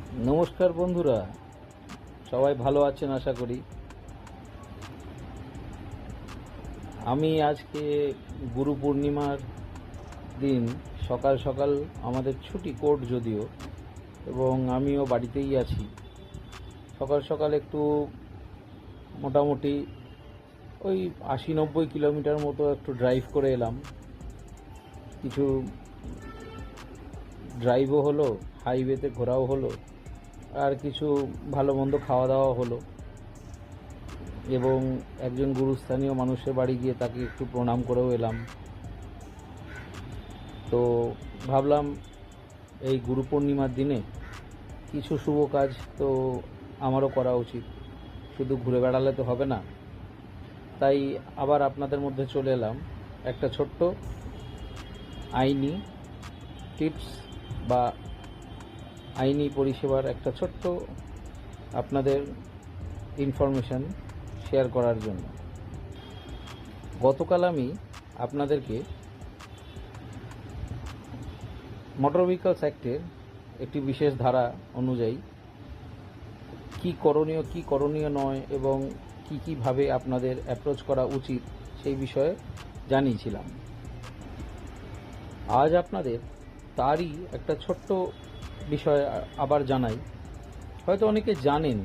নমস্কার বন্ধুরা, সবাই ভালো আছেন আশা করি। আমি আজকে গুরু পূর্ণিমার দিন সকাল সকাল, আমাদের ছুটি কোর্ট যদিও, এবং আমিও বাড়িতেই আছি। সকাল সকাল একটু মোটামুটি ওই 80-90 কিলোমিটার মতো একটু ড্রাইভ করে এলাম। কিছু ড্রাইভও হলো, হাইওয়েতে ঘোরাও হলো, আর কিছু ভালো মন্দ খাওয়া দাওয়া হলো, এবং একজন গুরুস্থানীয় মানুষের বাড়ি গিয়ে তাকে একটু প্রণাম করেও এলাম। তো ভাবলাম এই গুরু পূর্ণিমার দিনে কিছু শুভ কাজ তো আমারও করা উচিত, শুধু ঘুরে বেড়ালে তো হবে না। তাই আবার আপনাদের মধ্যে চলে এলাম একটা ছোট্ট আইনি টিপস বা আইনি পরিষেবার একটা ছোট্ট আপনাদের ইনফরমেশান শেয়ার করার জন্য। গতকাল আমি আপনাদেরকে মোটর ভেহিকলস অ্যাক্টের একটি বিশেষ ধারা অনুযায়ী কি করণীয় নয় এবং কীভাবে আপনাদের অ্যাপ্রোচ করা উচিত সেই বিষয়ে জানিয়েছিলাম। আজ আপনাদের তারই একটা ছোট্ট বিষয় আবার জানাই। হয়তো অনেকে জানেন,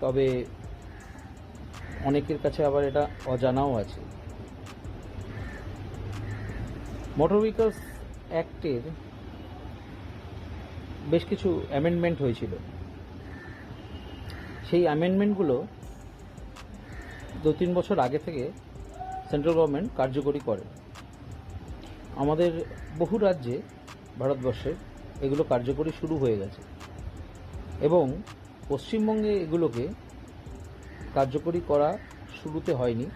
তবে অনেকের কাছে আবার এটা অজানাও আছে। মোটর ভেহিকলস অ্যাক্টের বেশ কিছু অ্যামেন্ডমেন্ট হয়েছিল। সেই অ্যামেন্ডমেন্টগুলো 2-3 বছর আগে থেকে সেন্ট্রাল গভর্নমেন্ট কার্যকরী করে। আমাদের বহু রাজ্যে, ভারতবর্ষে এগুলো কার্যকরী শুরু হয়ে গেছে, এবং পশ্চিমবঙ্গে এগুলোকে কার্যকরী করা শুরুতে হয়নি,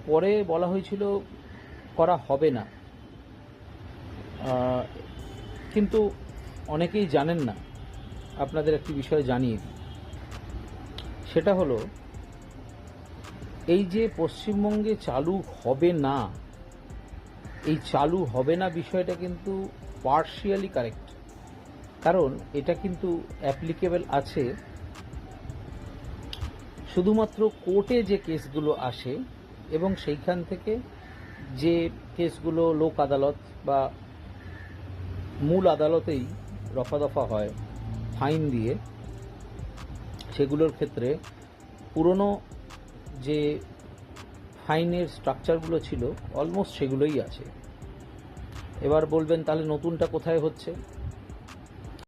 পরে বলা হয়েছিল করা হবে না। কিন্তু অনেকেই জানেন না। আপনাদের একটি বিষয় জানিয়ে দিই, সেটা হলো এই যে পশ্চিমবঙ্গে চালু হবে না, এই চালু হবে না বিষয়টা কিন্তু পার্শিয়ালি কারেক্ট। কারণ এটা কিন্তু অ্যাপ্লিকেবল আছে শুধুমাত্র কোর্টে যে কেসগুলো আসে, এবং সেইখান থেকে যে কেসগুলো লোক আদালত বা মূল আদালতেই রফাদফা হয় ফাইন দিয়ে, সেগুলোর ক্ষেত্রে পুরনো যে ফাইনের স্ট্রাকচারগুলো ছিল অলমোস্ট সেগুলোই আছে। এবার বলবেন তাহলে নতুনটা কোথায় হচ্ছে?